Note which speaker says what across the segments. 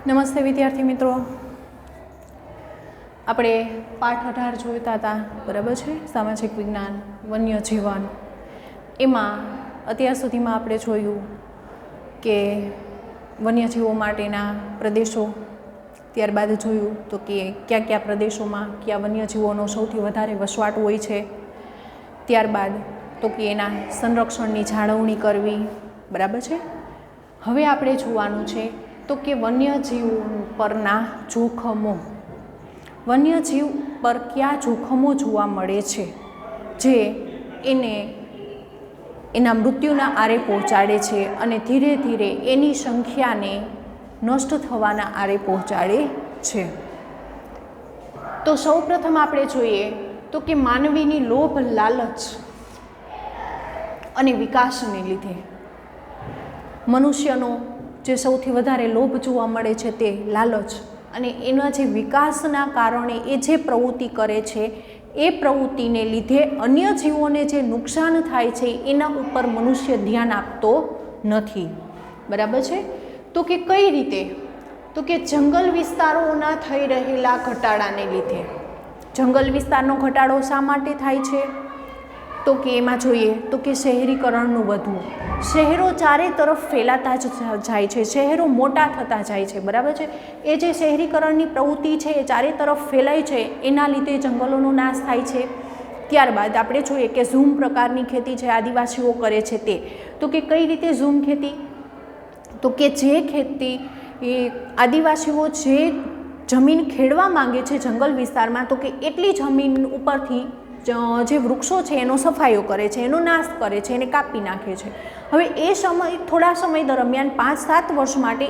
Speaker 1: નમસ્તે વિદ્યાર્થી મિત્રો, આપણે પાઠ 18 જોતા હતા, બરાબર છે? સામાજિક વિજ્ઞાન, વન્ય જીવન. એમાં અત્યાર સુધીમાં આપણે જોયું કે વન્યજીવો માટેના પ્રદેશો, ત્યારબાદ જોયું તો કે કયા કયા પ્રદેશોમાં કયા વન્યજીવોનો સૌથી વધારે વસવાટ હોય છે, ત્યારબાદ તો કે એના સંરક્ષણની જાળવણી કરવી, બરાબર છે? હવે આપણે જોવાનું છે તો કે વન્યજીવ પરના જોખમો. વન્યજીવ પર કયા જોખમો જોવા મળે છે જે એને એના મૃત્યુના આરે પહોંચાડે છે અને ધીરે ધીરે એની સંખ્યાને નષ્ટ થવાના આરે પહોંચાડે છે. તો સૌપ્રથમ આપણે જોઈએ તો કે માનવીની લોભ, લાલચ અને વિકાસને લીધે મનુષ્યનો જે સૌથી વધારે લોભ જોવા મળે છે તે લાલચ, અને એના જે વિકાસના કારણે એ જે પ્રવૃત્તિ કરે છે એ પ્રવૃત્તિને લીધે અન્ય જીવોને જે નુકસાન થાય છે એના ઉપર મનુષ્ય ધ્યાન આપતો નથી, બરાબર છે? તો કે કઈ રીતે? તો કે જંગલ વિસ્તારોના થઈ રહેલા ઘટાડાને લીધે. જંગલ વિસ્તારનો ઘટાડો શા માટે થાય છે? તો કે એમાં જોઈએ તો કે શહેરીકરણનું વધવું. શહેરો ચારે તરફ ફેલાતા જ જાય છે, શહેરો મોટા થતા જાય છે, બરાબર છે? એ જે શહેરીકરણની પ્રવૃત્તિ છે એ ચારે તરફ ફેલાય છે, એના લીધે જંગલોનો નાશ થાય છે. ત્યારબાદ આપણે જોઈએ કે ઝૂમ પ્રકારની ખેતી છે આદિવાસીઓ કરે છે તે. તો કે કઈ રીતે ઝૂમ ખેતી? તો કે જે ખેતી એ આદિવાસીઓ જે જમીન ખેડવા માંગે છે જંગલ વિસ્તારમાં, તો કે એટલી જમીન ઉપરથી જે વૃક્ષો છે એનો સફાયો કરે છે, એનો નાશ કરે છે, એને કાપી નાખે છે. હવે એ સમય, થોડા સમય દરમિયાન 5-7 વર્ષ માટે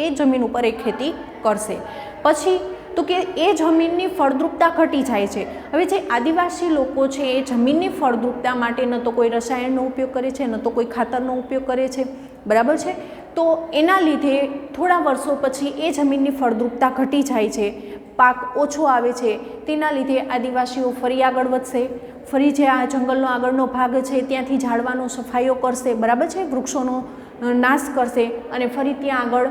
Speaker 1: એ જમીન ઉપર એ ખેતી કરશે. પછી તો કે એ જમીનની ફળદ્રુપતા ઘટી જાય છે. હવે જે આદિવાસી લોકો છે એ જમીનની ફળદ્રુપતા માટે ન તો કોઈ રસાયણનો ઉપયોગ કરે છે, ન તો કોઈ ખાતરનો ઉપયોગ કરે છે, બરાબર છે? તો એના લીધે થોડા વર્ષો પછી એ જમીનની ફળદ્રુપતા ઘટી જાય છે, પાક ઓછો આવે છે. તેના લીધે આદિવાસીઓ ફરી આગળ વધશે, ફરી જે આ જંગલનો આગળનો ભાગ છે ત્યાંથી ઝાડવાનો સફાયો કરશે, બરાબર છે? વૃક્ષોનો નાશ કરશે અને ફરી ત્યાં આગળ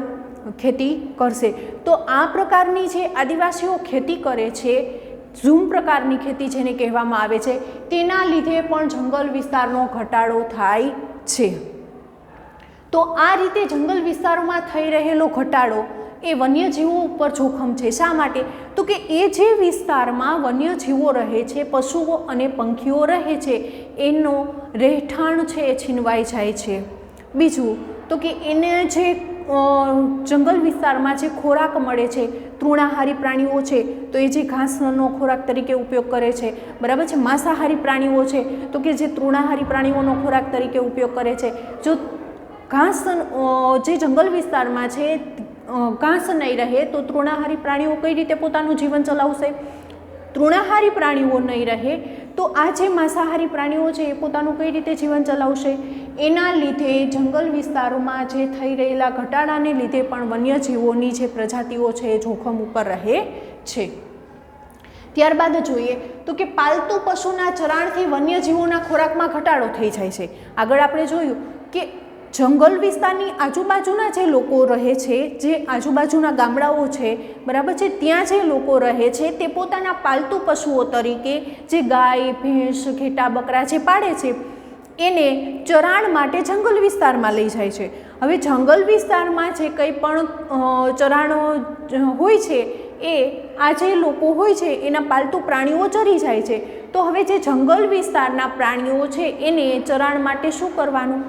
Speaker 1: ખેતી કરશે. તો આ પ્રકારની જે આદિવાસીઓ ખેતી કરે છે, ઝૂમ પ્રકારની ખેતી જેને કહેવામાં આવે છે, તેના લીધે પણ જંગલ વિસ્તારનો ઘટાડો થાય છે. તો આ રીતે જંગલ વિસ્તારોમાં થઈ રહેલો ઘટાડો એ વન્યજીવો ઉપર જોખમ છે. શા માટે? તો કે એ જે વિસ્તારમાં વન્યજીવો રહે છે, પશુઓ અને પંખીઓ રહે છે, એનો રહેઠાણ છે એ છીનવાઈ જાય છે. બીજું તો કે એને જે જંગલ વિસ્તારમાં જે ખોરાક મળે છે, તૃણાહારી પ્રાણીઓ છે તો એ જે ઘાસનો ખોરાક તરીકે ઉપયોગ કરે છે, બરાબર છે? માંસાહારી પ્રાણીઓ છે તો કે જે તૃણાહારી પ્રાણીઓનો ખોરાક તરીકે ઉપયોગ કરે છે. જો ઘાસ જે જંગલ વિસ્તારમાં છે ઘાસ નહીં રહે તો તૃણાહારી પ્રાણીઓ કઈ રીતે પોતાનું જીવન ચલાવશે? તૃણાહારી પ્રાણીઓ નહીં રહે તો આ જે માંસાહારી પ્રાણીઓ છે એ પોતાનું કઈ રીતે જીવન ચલાવશે? એના લીધે જંગલ વિસ્તારોમાં જે થઈ રહેલા ઘટાડાને લીધે પણ વન્યજીવોની જે પ્રજાતિઓ છે એ જોખમ ઉપર રહે છે. ત્યારબાદ જોઈએ તો કે પાલતુ પશુના ચરાણથી વન્યજીવોના ખોરાકમાં ઘટાડો થઈ જાય છે. આગળ આપણે જોયું કે જંગલ વિસ્તારની આજુબાજુના જે લોકો રહે છે, જે આજુબાજુના ગામડાઓ છે, બરાબર છે, ત્યાં જે લોકો રહે છે તે પોતાના પાલતુ પશુઓ તરીકે જે ગાય, ભેંસ, ઘેટા, બકરા જે પાડે છે એને ચરાણ માટે જંગલ વિસ્તારમાં લઈ જાય છે. હવે જંગલ વિસ્તારમાં જે કંઈ પણ ચરાણો હોય છે એ આ જે લોકો હોય છે એના પાલતુ પ્રાણીઓ ચરી જાય છે. તો હવે જે જંગલ વિસ્તારના પ્રાણીઓ છે એને ચરાણ માટે શું કરવાનું?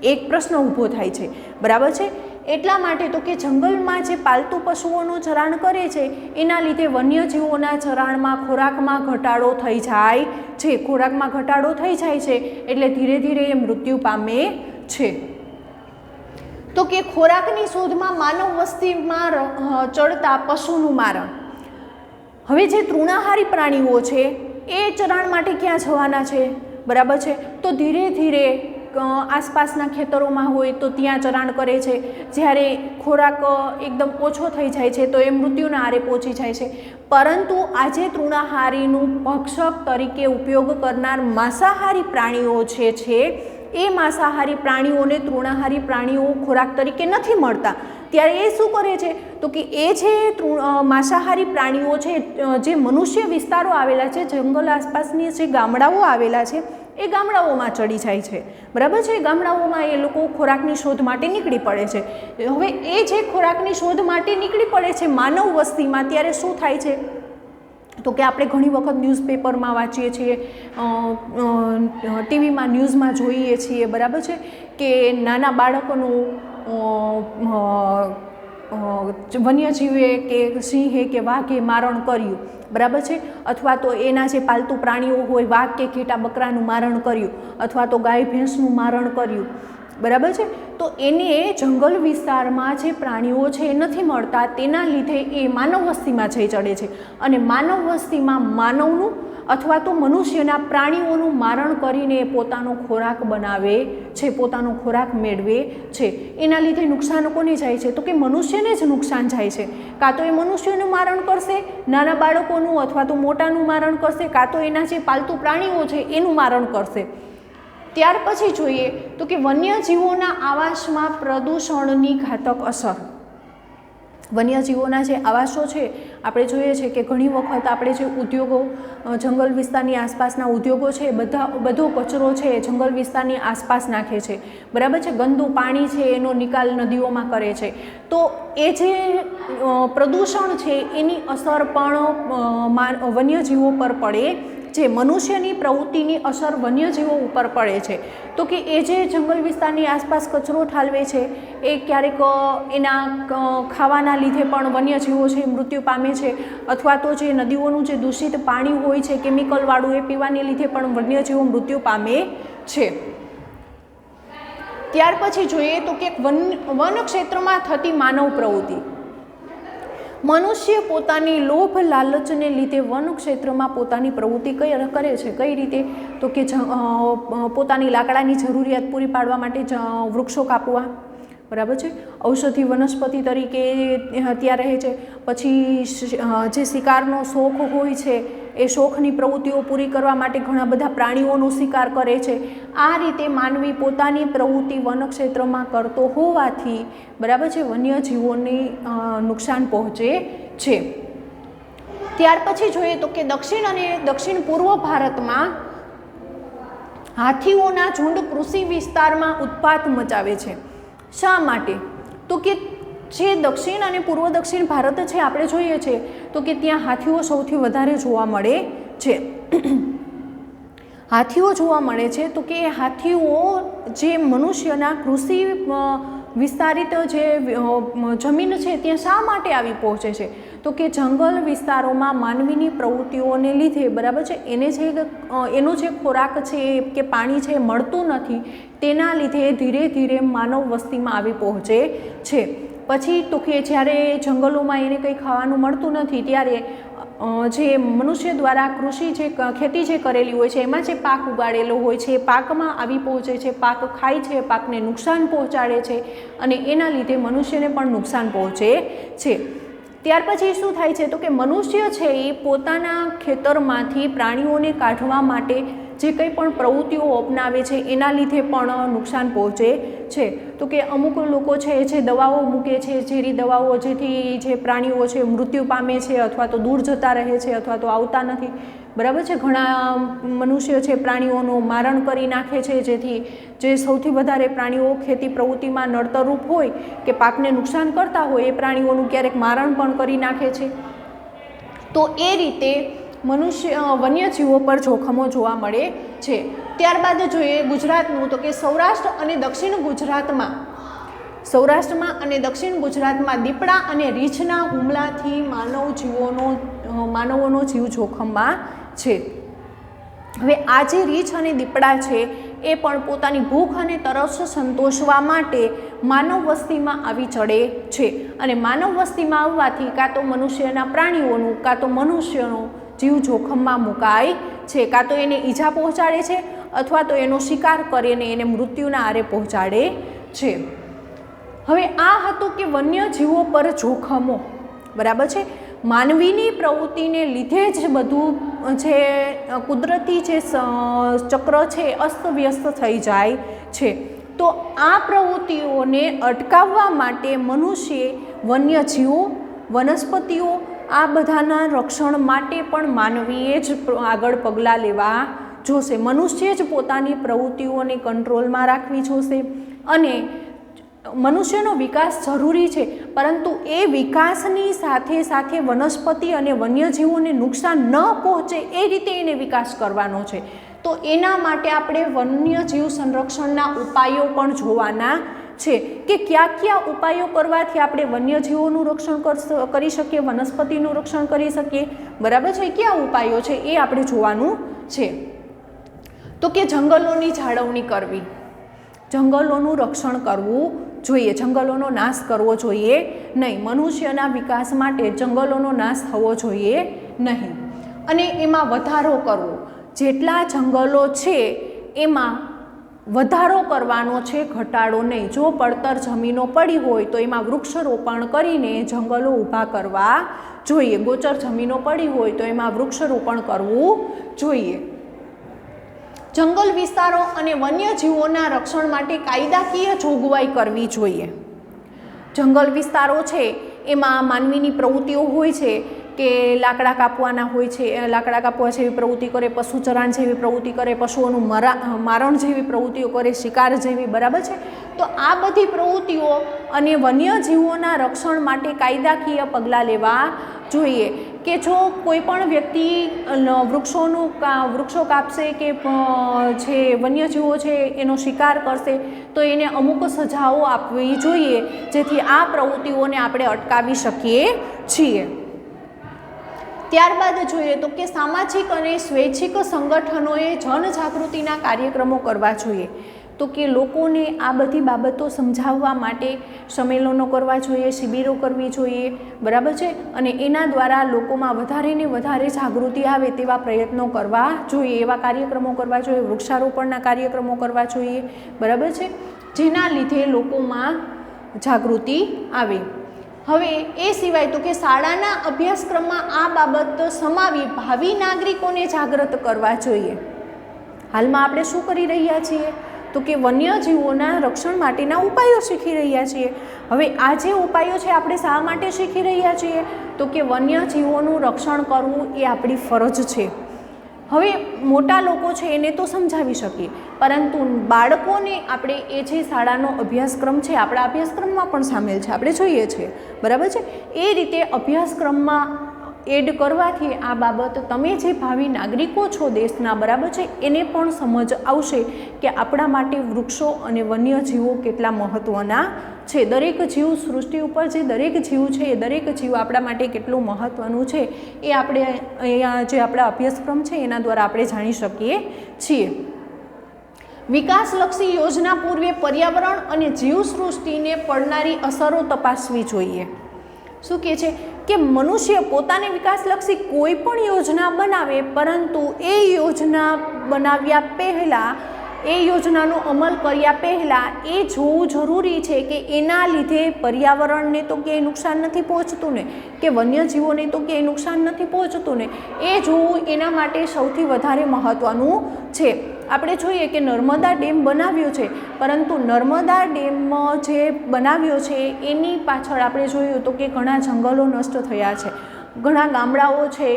Speaker 1: એક પ્રશ્ન ઊભો થાય છે, બરાબર છે? એટલા માટે તો કે જંગલમાં જે પાલતુ પશુઓનું ચરાણ કરે છે એના લીધે વન્યજીવોના ચરાણમાં, ખોરાકમાં ઘટાડો થઈ જાય છે. ખોરાકમાં ઘટાડો થઈ જાય છે એટલે ધીરે ધીરે એ મૃત્યુ પામે છે. તો કે ખોરાકની શોધમાં માનવ વસ્તીમાં ચડતા પશુનું મારણ. હવે જે તૃણાહારી પ્રાણીઓ છે એ ચરાણ માટે ક્યાં જવાના છે, બરાબર છે? તો ધીરે ધીરે આસપાસના ખેતરોમાં હોય તો ત્યાં ચરાણ કરે છે. જ્યારે ખોરાક એકદમ ઓછો થઈ જાય છે તો એ મૃત્યુના આરે પહોંચી જાય છે. પરંતુ આજે તૃણાહારીનું ભક્ષક તરીકે ઉપયોગ કરનાર માંસાહારી પ્રાણીઓ છે એ માંસાહારી પ્રાણીઓને તૃણાહારી પ્રાણીઓ ખોરાક તરીકે નથી મળતા. ત્યારે એ શું કરે છે તો કે એ જે માંસાહારી પ્રાણીઓ છે, જે મનુષ્ય વિસ્તારો આવેલા છે, જંગલ આસપાસની જે ગામડાઓ આવેલા છે એ ગામડાઓમાં ચડી જાય છે, બરાબર છે. ગામડાઓમાં એ લોકો ખોરાકની શોધ માટે નીકળી પડે છે. હવે એ જે ખોરાકની શોધ માટે નીકળી પડે છે માનવ વસ્તીમાં, ત્યારે શું થાય છે તો કે આપણે ઘણી વખત ન્યૂઝપેપરમાં વાંચીએ છીએ, ટીવીમાં ન્યૂઝમાં જોઈએ છીએ, બરાબર છે, કે નાના બાળકોનું વન્યજીવે કે સિંહે કે વાઘે મારણ કર્યું, બરાબર છે, અથવા તો એના જે પાલતુ પ્રાણીઓ હોય વાઘ કે ઘેટા બકરાનું મારણ કર્યું, અથવા તો ગાય ભેંસનું મારણ કર્યું, બરાબર છે. તો એને જંગલ વિસ્તારમાં જે પ્રાણીઓ છે એ નથી મળતા, તેના લીધે એ માનવ વસ્તીમાં જઈ ચડે છે અને માનવ વસ્તીમાં માનવનું અથવા તો મનુષ્યના પ્રાણીઓનું મારણ કરીને પોતાનો ખોરાક બનાવે છે, પોતાનો ખોરાક મેળવે છે. એના લીધે નુકસાન કોને જાય છે તો કે મનુષ્યને જ નુકસાન જાય છે. કાં તો એ મનુષ્યનું મારણ કરશે, નાના બાળકોનું અથવા તો મોટાનું મારણ કરશે, કાં તો એના જે પાલતુ પ્રાણીઓ છે એનું મારણ કરશે. ત્યાર પછી જોઈએ તો કે વન્યજીવોના આવાસમાં પ્રદૂષણની ઘાતક અસર. વન્યજીવોના જે આવાસો છે આપણે જોઈએ છે કે ઘણી વખત આપણે જે ઉદ્યોગો, જંગલ વિસ્તારની આસપાસના ઉદ્યોગો છે, બધો કચરો છે જંગલ વિસ્તારની આસપાસ નાખે છે, બરાબર છે. ગંદુ પાણી છે એનો નિકાલ નદીઓમાં કરે છે. તો એ જે પ્રદૂષણ છે એની અસર પણ વન્યજીવો પર પડે છે. મનુષ્યની પ્રવૃત્તિની અસર વન્યજીવો ઉપર પડે છે. તો કે એ જે જંગલ વિસ્તારની આસપાસ કચરો ઠાલવે છે એ ક્યારેક એના ખાવાના લીધે પણ વન્યજીવો છે મૃત્યુ પામે છે, અથવા તો જે નદીઓનું જે દૂષિત પાણી હોય છે કેમિકલવાળું, એ પીવાને લીધે પણ વન્યજીવો મૃત્યુ પામે છે. ત્યાર પછી જોઈએ તો કે વન ક્ષેત્રમાં થતી માનવ પ્રવૃત્તિ. મનુષ્ય પોતાની લોભ લાલચને લીધે વન ક્ષેત્રમાં પોતાની પ્રવૃત્તિ કરે છે. કઈ રીતે તો કે પોતાની લાકડાની જરૂરિયાત પૂરી પાડવા માટે વૃક્ષો કાપવા, બરાબર છે, ઔષધિ વનસ્પતિ તરીકે ત્યાં રહે છે. પછી જે શિકારનો શોખ હોય છે એ શોખની પ્રવૃત્તિઓ પૂરી કરવા માટે ઘણા બધા પ્રાણીઓનો શિકાર કરે છે. આ રીતે માનવી પોતાની પ્રવૃત્તિ વનક્ષેત્રમાં કરતો હોવાથી, બરાબર છે, વન્યજીવોને નુકસાન પહોંચે છે. ત્યાર પછી જોઈએ તો કે દક્ષિણ અને દક્ષિણ પૂર્વ ભારતમાં હાથીઓના ઝુંડ કૃષિ વિસ્તારમાં ઉત્પાત મચાવે છે. શા માટે તો કે જે દક્ષિણ અને પૂર્વ દક્ષિણ ભારત છે આપણે જોઈએ છે તો કે ત્યાં હાથીઓ સૌથી વધારે જોવા મળે છે. હાથીઓ જોવા મળે છે તો કે હાથીઓ જે મનુષ્યના કૃષિ વિસ્તારિત જે જમીન છે ત્યાં શા માટે આવી પહોંચે છે તો કે જંગલ વિસ્તારોમાં માનવીની પ્રવૃત્તિઓને લીધે, બરાબર છે, એનો જે ખોરાક છે કે પાણી છે મળતું નથી, તેના લીધે ધીરે ધીરે માનવ વસ્તીમાં આવી પહોંચે છે. પછી તો કે જ્યારે જંગલોમાં એને કંઈ ખાવાનું મળતું નથી ત્યારે જે મનુષ્ય દ્વારા કૃષિ જે ખેતી જે કરેલી હોય છે એમાં જે પાક ઉગાડેલો હોય છે એ પાકમાં આવી પહોંચે છે, પાક ખાય છે, પાકને નુકસાન પહોંચાડે છે અને એના લીધે મનુષ્યને પણ નુકસાન પહોંચે છે. ત્યાર પછી શું થાય છે તો કે મનુષ્ય છે એ પોતાના ખેતરમાંથી પ્રાણીઓને કાઢવા માટે જે કંઈ પણ પ્રવૃત્તિઓ અપનાવે છે એના લીધે પણ નુકસાન પહોંચે છે. તો કે અમુક લોકો છે જે દવાઓ મૂકે છે, ઝેરી દવાઓ, જેથી જે પ્રાણીઓ છે મૃત્યુ પામે છે અથવા તો દૂર જતા રહે છે અથવા તો આવતા નથી, બરાબર છે. ઘણા મનુષ્ય છે પ્રાણીઓનું મારણ કરી નાખે છે, જેથી જે સૌથી વધારે પ્રાણીઓ ખેતી પ્રવૃત્તિમાં નડતરરૂપ હોય કે પાકને નુકસાન કરતા હોય એ પ્રાણીઓનું ક્યારેક મારણ પણ કરી નાખે છે. તો એ રીતે વન્યજીવો પર જોખમો જોવા મળે છે. ત્યારબાદ જોઈએ ગુજરાતનું તો કે સૌરાષ્ટ્ર અને દક્ષિણ ગુજરાતમાં દીપડા અને રીંછના હુમલાથી માનવોનો જીવ જોખમમાં છે. હવે આ જે રીંછ અને દીપડા છે એ પણ પોતાની ભૂખ અને તરસ સંતોષવા માટે માનવ વસ્તીમાં આવી ચડે છે અને માનવ વસ્તીમાં આવવાથી કાં તો મનુષ્યના પ્રાણીઓનું કાં તો મનુષ્યનો જીવ જોખમમાં મુકાય છે, કાં તો એને ઈજા પહોંચાડે છે અથવા તો એનો શિકાર કરીને એને મૃત્યુના આરે પહોંચાડે છે. હવે આ હતું કે વન્યજીવો પર જોખમો, બરાબર છે. માનવીની પ્રવૃત્તિને લીધે જ બધું જે કુદરતી જે ચક્ર છે અસ્તવ્યસ્ત થઈ જાય છે. તો આ પ્રવૃત્તિઓને અટકાવવા માટે મનુષ્યે વન્યજીવો, વનસ્પતિઓ આ બધાના રક્ષણ માટે પણ માનવીએ જ આગળ પગલાં લેવા જોશે. મનુષ્ય જ પોતાની પ્રવૃત્તિઓને કંટ્રોલમાં રાખવી જોશે. અને મનુષ્યનો વિકાસ જરૂરી છે, પરંતુ એ વિકાસની સાથે સાથે વનસ્પતિ અને વન્યજીવોને નુકસાન ન પહોંચે એ રીતે એને વિકાસ કરવાનો છે. તો એના માટે આપણે વન્યજીવ સંરક્ષણના ઉપાયો પણ જોવાના છે કે કયા ઉપાયો કરવાથી આપણે વન્યજીવોનું રક્ષણ કરી શકીએ, વનસ્પતિનું રક્ષણ કરી શકીએ. બરાબર છે? કયા ઉપાયો છે એ આપણે જોવાનું છે. તો કે જંગલોની જાળવણી કરવી, જંગલોનું રક્ષણ કરવું જોઈએ, જંગલોનો નાશ કરવો જોઈએ નહીં. મનુષ્યના વિકાસ માટે જંગલોનો નાશ થવો જોઈએ નહીં. અને એમાં વધારો કરવો, જેટલા જંગલો છે એમાં વધારો કરવાનો છે, ઘટાડો નહીં. જો પડતર જમીનો પડી હોય તો એમાં વૃક્ષારોપણ કરીને જંગલો ઊભા કરવા જોઈએ. ગોચર જમીનો પડી હોય તો એમાં વૃક્ષારોપણ કરવું જોઈએ. જંગલ વિસ્તારો અને વન્યજીવોના રક્ષણ માટે કાયદાકીય જોગવાઈ કરવી જોઈએ. જંગલ વિસ્તારો છે એમાં માનવીની પ્રવૃત્તિઓ હોય છે કે લાકડા કાપવાના હોય છે, લાકડા કાપવા જેવી પ્રવૃત્તિ કરે, પશુ ચરાણ જેવી પ્રવૃત્તિ કરે, પશુઓનું મારણ જેવી પ્રવૃત્તિઓ કરે, શિકાર જેવી. બરાબર છે? તો આ બધી પ્રવૃત્તિઓ અને વન્યજીવોના રક્ષણ માટે કાયદાકીય પગલાં લેવા જોઈએ. કે જો કોઈ પણ વ્યક્તિ વૃક્ષો કાપશે કે જે વન્યજીવો છે એનો શિકાર કરશે તો એને અમુક સજાઓ આપવી જોઈએ, જેથી આ પ્રવૃત્તિઓને આપણે અટકાવી શકીએ છીએ. ત્યારબાદ જોઈએ તો કે સામાજિક અને સ્વૈચ્છિક સંગઠનોએ જનજાગૃતિના કાર્યક્રમો કરવા જોઈએ. તો કે લોકોને આ બધી બાબતો સમજાવવા માટે સંમેલનો કરવા જોઈએ, શિબિરો કરવી જોઈએ. બરાબર છે? અને એના દ્વારા લોકોમાં વધારે ને વધારે જાગૃતિ આવે તેવા પ્રયત્નો કરવા જોઈએ, એવા કાર્યક્રમો કરવા જોઈએ, વૃક્ષારોપણના કાર્યક્રમો કરવા જોઈએ. બરાબર છે? જેના લીધે લોકોમાં જાગૃતિ આવે. હવે એ સિવાય તો કે શાળાના અભ્યાસક્રમમાં આ બાબત સમાવી ભાવિ નાગરિકોને જાગૃત કરવા જોઈએ. હાલમાં આપણે શું કરી રહ્યા છીએ? તો કે વન્યજીવોના રક્ષણ માટેના ઉપાયો શીખી રહ્યા છીએ. હવે આ જે ઉપાયો છે આપણે શા માટે શીખી રહ્યા છીએ? તો કે વન્યજીવોનું રક્ષણ કરવું એ આપણી ફરજ છે. હવે મોટા લોકો છે એને તો સમજાવી શકીએ, પરંતુ બાળકોને આપણે એ જે શાળાનો અભ્યાસક્રમ છે આપણા અભ્યાસક્રમમાં પણ સામેલ છે, આપણે જોઈએ છીએ. બરાબર છે? એ રીતે અભ્યાસક્રમમાં એડ કરવાથી આ બાબત તમે જે ભાવિ નાગરિકો છો દેશના, બરાબર છે, એને પણ સમજ આવશે કે આપણા માટે વૃક્ષો અને વન્યજીવો કેટલા મહત્ત્વના છે. દરેક જીવ સૃષ્ટિ ઉપર જે દરેક જીવ છે એ દરેક જીવ આપણા માટે કેટલું મહત્ત્વનું છે એ આપણે અહીંયા જે આપણા અભ્યાસક્રમ છે એના દ્વારા આપણે જાણી શકીએ છીએ. વિકાસલક્ષી યોજના પૂર્વે પર્યાવરણ અને જીવસૃષ્ટિને પડનારી અસરો તપાસવી જોઈએ. શું કહે છે કે મનુષ્ય પોતાને વિકાસલક્ષી કોઈ પણ યોજના બનાવે, પરંતુ એ યોજના બનાવ્યા પહેલાં, એ યોજનાનો અમલ કર્યા પહેલાં એ જોવું જરૂરી છે કે એના લીધે પર્યાવરણને તો ક્યાંય નુકસાન નથી પહોંચતું ને, કે વન્યજીવોને તો ક્યાંય નુકસાન નથી પહોંચતું ને, એ જોવું એના માટે સૌથી વધારે મહત્ત્વનું છે. આપણે જોઈએ કે નર્મદા ડેમ બનાવ્યો છે, પરંતુ નર્મદા ડેમ જે બનાવ્યો છે એની પાછળ આપણે જોયું તો કે ઘણા જંગલો નષ્ટ થયા છે, ઘણા ગામડાઓ છે,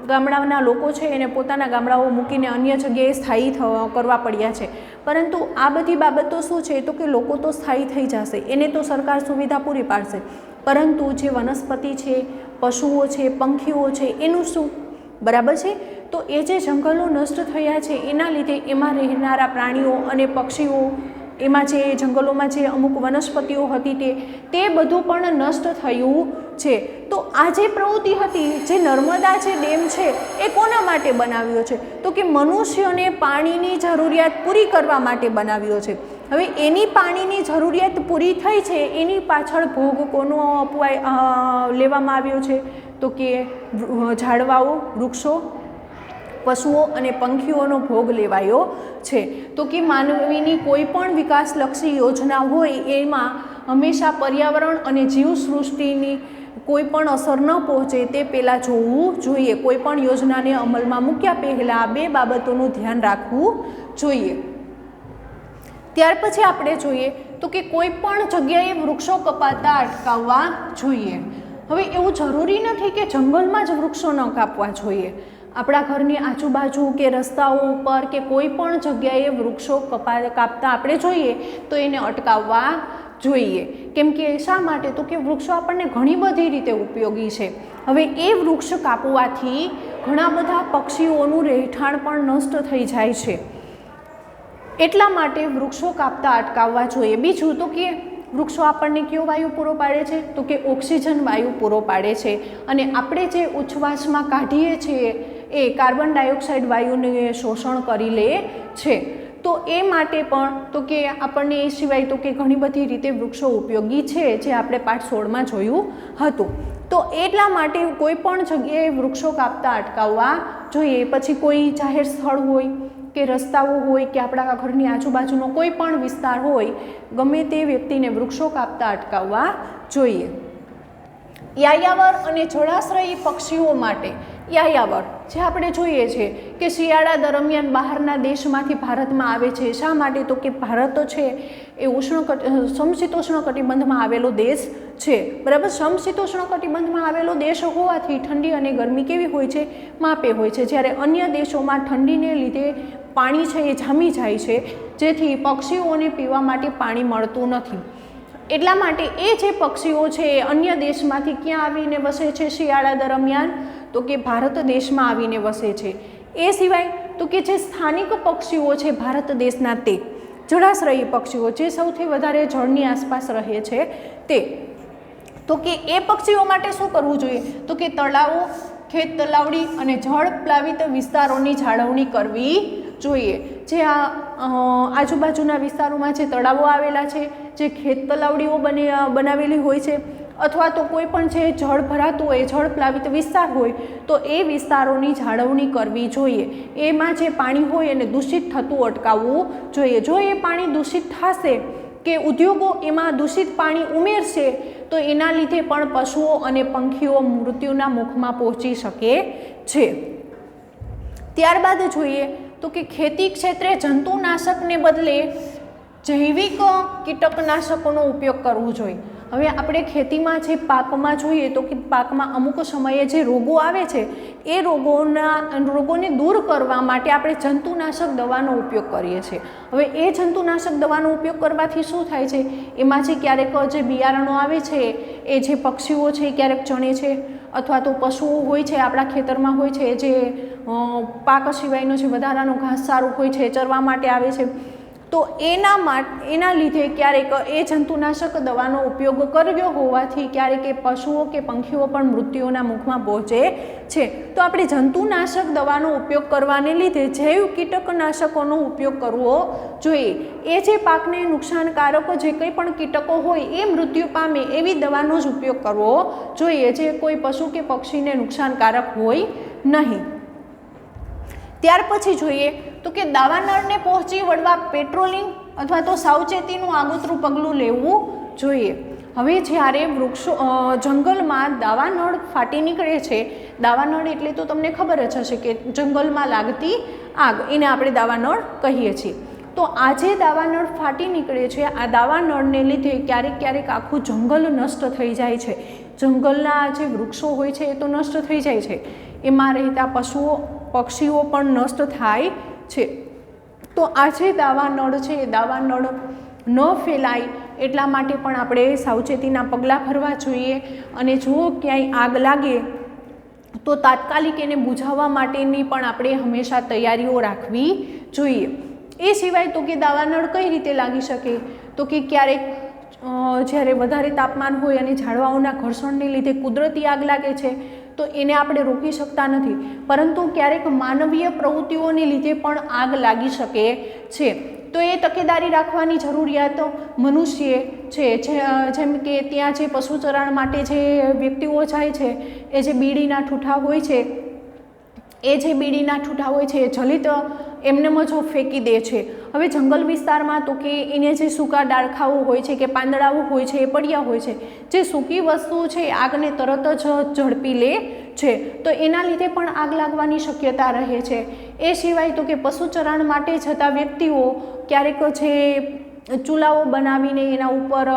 Speaker 1: ગામડાના લોકો છે એને પોતાના ગામડાઓ મૂકીને અન્ય જગ્યાએ સ્થાયી કરવા પડ્યા છે. પરંતુ આ બધી બાબતો શું છે તો કે લોકો તો સ્થાયી થઈ જશે, એને તો સરકાર સુવિધા પૂરી પાડશે, પરંતુ જે વનસ્પતિ છે, પશુઓ છે, પંખીઓ છે, એનું શું? બરાબર છે? તો એ જે જંગલો નષ્ટ થયા છે એના લીધે એમાં રહેનારા પ્રાણીઓ અને પક્ષીઓ, એમાં જે જંગલોમાં જે અમુક વનસ્પતિઓ હતી તે બધું પણ નષ્ટ થયું છે. તો આ જે પ્રવૃત્તિ હતી, જે નર્મદા જે ડેમ છે એ કોના માટે બનાવ્યો છે? તો કે મનુષ્યોને પાણીની જરૂરિયાત પૂરી કરવા માટે બનાવ્યો છે. હવે એની પાણીની જરૂરિયાત પૂરી થઈ છે, એની પાછળ ભોગ કોનો લેવામાં આવ્યો છે? તો કે ઝાડવાઓ, વૃક્ષો, પશુઓ અને પંખીઓનો ભોગ લેવાયો છે. તો કે માનવીની કોઈ પણ વિકાસલક્ષી યોજના હોય એમાં હંમેશા પર્યાવરણ અને જીવસૃષ્ટિની કોઈ પણ અસર ન પહોંચે તે પહેલાં જોવું જોઈએ. કોઈ પણ યોજનાને અમલમાં મૂક્યા પહેલાં બે બાબતોનું ધ્યાન રાખવું જોઈએ. ત્યાર પછી આપણે જોઈએ તો કે કોઈ પણ જગ્યાએ વૃક્ષો કપાતા અટકાવવા જોઈએ. હવે એવું જરૂરી નથી કે જંગલમાં જ વૃક્ષો ન કાપવા જોઈએ. આપણા ઘરની આજુબાજુ કે રસ્તાઓ ઉપર કે કોઈ પણ જગ્યાએ વૃક્ષો કાપતા આપણે જોઈએ તો એને અટકાવવા જોઈએ. કેમ કે શા માટે? તો કે વૃક્ષો આપણને ઘણી બધી રીતે ઉપયોગી છે. હવે એ વૃક્ષ કાપવાથી ઘણા બધા પક્ષીઓનું રહેઠાણ પણ નષ્ટ થઈ જાય છે. એટલા માટે વૃક્ષો કાપતા અટકાવવા જોઈએ. બીજું તો કે વૃક્ષો આપણને કયો વાયુ પૂરો પાડે છે? તો કે ઓક્સિજન વાયુ પૂરો પાડે છે. અને આપણે જે ઉચ્છ્વાસમાં કાઢીએ છીએ એ કાર્બન ડાયોક્સાઇડ વાયુને શોષણ કરી લે છે. તો એ માટે પણ તો કે આપણને એ સિવાય તો કે ઘણી બધી રીતે વૃક્ષો ઉપયોગી છે, જે આપણે પાઠ 16માં જોયું હતું. તો એટલા માટે કોઈ પણ જગ્યાએ વૃક્ષો કાપતા અટકાવવા જોઈએ. પછી કોઈ જાહેર સ્થળ હોય કે રસ્તાઓ હોય કે આપણા ઘરની આજુબાજુનો કોઈ પણ વિસ્તાર હોય, ગમે તે વ્યક્તિને વૃક્ષો કાપતા અટકાવવા જોઈએ. યાયાવર અને જળાશ્રયી પક્ષીઓ માટે યાયાવર જે આપણે જોઈએ છે કે શિયાળા દરમિયાન બહારના દેશમાંથી ભારતમાં આવે છે. શા માટે? તો કે ભારત છે એ સમશીતોષ્ણ કટિબંધમાં આવેલો દેશ છે, બરાબર. સમશીતોષ્ણ કટિબંધમાં આવેલો દેશ હોવાથી ઠંડી અને ગરમી કેવી હોય છે? માપે હોય છે. જ્યારે અન્ય દેશોમાં ઠંડીને લીધે પાણી છે એ જામી જાય છે, જેથી પક્ષીઓને પીવા માટે પાણી મળતું નથી. એટલા માટે એ જે પક્ષીઓ છે એ અન્ય દેશમાંથી ક્યાં આવીને વસે છે શિયાળા દરમિયાન? તો કે ભારત દેશમાં આવીને વસે છે. એ સિવાય તો કે જે સ્થાનિક પક્ષીઓ છે ભારત દેશના, તે જળાશ્રયી પક્ષીઓ જે સૌથી વધારે જળની આસપાસ રહે છે તે, તો કે એ પક્ષીઓ માટે શું કરવું જોઈએ? તો કે તળાવો, ખેત તલાવડી અને જળ પ્લાવિત વિસ્તારોની જાળવણી કરવી જોઈએ. જે આજુબાજુના વિસ્તારોમાં જે તળાવો આવેલા છે, જે ખેત તલાવડીઓ બનાવેલી હોય છે, અથવા તો કોઈ પણ જે જળ ભરાતું હોય, જળ પ્લાવિત વિસ્તાર હોય, તો એ વિસ્તારોની જાળવણી કરવી જોઈએ. એમાં જે પાણી હોય એને દૂષિત થતું અટકાવવું જોઈએ. જો એ પાણી દૂષિત થશે કે ઉદ્યોગો એમાં દૂષિત પાણી ઉમેરશે તો એના લીધે પણ પશુઓ અને પંખીઓ મૃત્યુના મુખમાં પહોંચી શકે છે. ત્યારબાદ જોઈએ તો કે ખેતી ક્ષેત્રે જંતુનાશકને બદલે જૈવિક કીટકનાશકોનો ઉપયોગ કરવો જોઈએ. હવે આપણે ખેતીમાં જે પાકમાં જોઈએ તો કે પાકમાં અમુક સમયે જે રોગો આવે છે એ રોગોને દૂર કરવા માટે આપણે જંતુનાશક દવાનો ઉપયોગ કરીએ છીએ. હવે એ જંતુનાશક દવાનો ઉપયોગ કરવાથી શું થાય છે? એમાં જે ક્યારેક જે બિયારણો આવે છે એ જે પક્ષીઓ છે ક્યારેક ચણે છે, અથવા તો પશુઓ હોય છે આપણા ખેતરમાં હોય છે, જે પાક સિવાયનો જે વધારાનો ઘાસચારો હોય છે ચરવા માટે આવે છે, તો એના લીધે ક્યારેક એ જંતુનાશક દવાનો ઉપયોગ કર્યો હોવાથી ક્યારેક એ પશુઓ કે પંખીઓ પણ મૃત્યુના મુખમાં પહોંચે છે. તો આપણે જંતુનાશક દવાનો ઉપયોગ કરવાને લીધે જૈવ કીટકનાશકોનો ઉપયોગ કરવો જોઈએ. એ જે પાકને નુકસાનકારક જે કંઈ પણ કીટકો હોય એ મૃત્યુ પામે એવી દવાનો જ ઉપયોગ કરવો જોઈએ, જે કોઈ પશુ કે પક્ષીને નુકસાનકારક હોય નહીં. ત્યાર પછી જોઈએ તો કે દાવાનળને પહોંચી વળવા પેટ્રોલિંગ અથવા તો સાવચેતીનું આગોતરું પગલું લેવું જોઈએ. હવે જ્યારે જંગલમાં દાવાનળ ફાટી નીકળે છે, દાવાનળ એટલે તો તમને ખબર જ હશે કે જંગલમાં લાગતી આગ, એને આપણે દાવાનળ કહીએ છીએ. તો આ જે દાવાનળ ફાટી નીકળે છે, આ દાવાનળને લીધે ક્યારેક આખું જંગલ નષ્ટ થઈ જાય છે. જંગલના જે વૃક્ષો હોય છે એ તો નષ્ટ થઈ જાય છે, એમાં રહેતા પશુઓ પક્ષીઓ પણ નષ્ટ થાય છે. તો આ જે દાવાનળ છે એ દાવાનળ ન ફેલાય એટલા માટે પણ આપણે સાવચેતીના પગલાં ભરવા જોઈએ. અને જો ક્યાંય આગ લાગે તો તાત્કાલિક એને બુઝાવવા માટેની પણ આપણે હંમેશા તૈયારીઓ રાખવી જોઈએ. એ સિવાય તો કે દાવાનળ કઈ રીતે લાગી શકે? તો કે ક્યારેક જ્યારે વધારે તાપમાન હોય અને ઝાડવાઓના ઘર્ષણને લીધે કુદરતી આગ લાગે છે તો એને આપણે રોકી શકતા નથી, પરંતુ ક્યારેક માનવીય પ્રવૃત્તિઓને લીધે પણ આગ લાગી શકે છે. તો એ તકેદારી રાખવાની જરૂરિયાત મનુષ્ય છે. જેમ કે ત્યાં જે પશુ ચરાણ માટે જે વ્યક્તિઓ જાય છે, એ જે બીડીના ઠૂઠા હોય છે એ જલિત એમનેમ જ ફેંકી દે છે। હવે જંગલ વિસ્તારમાં તો કે એને જે સૂકા ડાળખાઓ હોય છે કે પાંદડાઓ હોય છે એ પડ્યા હોય છે, જે સૂકી વસ્તુ છે એ આગને તરત જ ઝડપી લે છે, તો એના લીધે પણ આગ લાગવાની શક્યતા રહે છે। એ સિવાય તો કે પશુ ચરાણ માટે જતા વ્યક્તિઓ ક્યારેક જે ચૂલાઓ બનાવીને એના ઉપર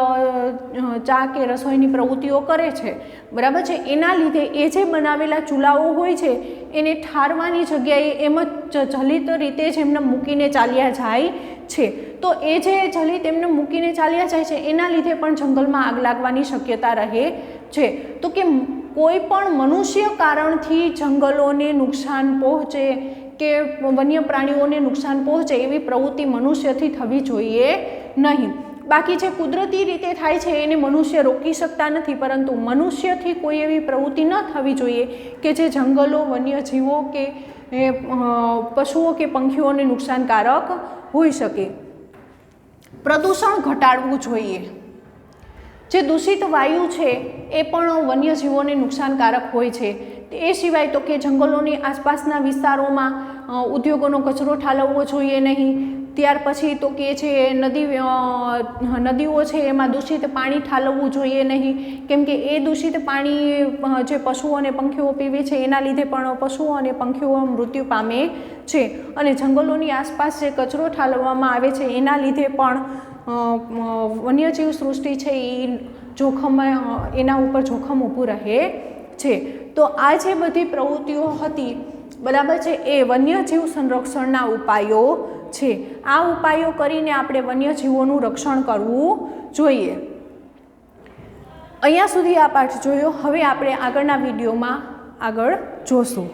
Speaker 1: ચા કે રસોઈની પ્રવૃત્તિઓ કરે છે, બરાબર છે, એના લીધે એ જે બનાવેલા ચૂલાઓ હોય છે એને ઠારવાની જગ્યાએ એમ જ જલિત રીતે જ એમને મૂકીને ચાલ્યા જાય છે, તો એ જે જલિત એમને મૂકીને ચાલ્યા જાય છે એના લીધે પણ જંગલમાં આગ લાગવાની શક્યતા રહે છે। તો કે કોઈ પણ મનુષ્ય કારણથી જંગલોને નુકસાન પહોંચે કે વન્ય પ્રાણીઓને નુકસાન પહોંચે એવી પ્રવૃત્તિ મનુષ્યથી થવી જોઈએ નહીં। બાકી જે કુદરતી રીતે થાય છે એને મનુષ્ય રોકી શકતા નથી, પરંતુ મનુષ્યથી કોઈ એવી પ્રવૃત્તિ ન થવી જોઈએ કે જે જંગલો, વન્યજીવો કે પશુઓ કે પંખીઓને નુકસાનકારક હોઈ શકે। પ્રદૂષણ ઘટાડવું જોઈએ। જે દૂષિત વાયુ છે એ પણ વન્યજીવોને નુકસાનકારક હોય છે। એ સિવાય તો કે જંગલોની આસપાસના વિસ્તારોમાં ઉદ્યોગોનો કચરો ઠાલવવો જોઈએ નહીં। ત્યાર પછી તો કે છે નદીઓ છે એમાં દૂષિત પાણી ઠાલવવું જોઈએ નહીં, કેમ કે એ દૂષિત પાણી જે પશુઓ અને પંખીઓ પીવે છે એના લીધે પણ પશુઓ અને પંખીઓ મૃત્યુ પામે છે। અને જંગલોની આસપાસ જે કચરો ઠાલવવામાં આવે છે એના લીધે પણ વન્યજીવ સૃષ્ટિ છે એ જોખમ, એના ઉપર જોખમ ઊભું રહે છે। તો આ જે બધી પ્રવૃત્તિઓ હતી, બરાબર છે, એ વન્યજીવ સંરક્ષણના ઉપાયો છે। આ ઉપાયો કરીને આપણે વન્યજીવોનું રક્ષણ કરવું જોઈએ। અહીંયા સુધી આ પાઠ જોયો। હવે આપણે આગળના વિડીયોમાં આગળ જોશું।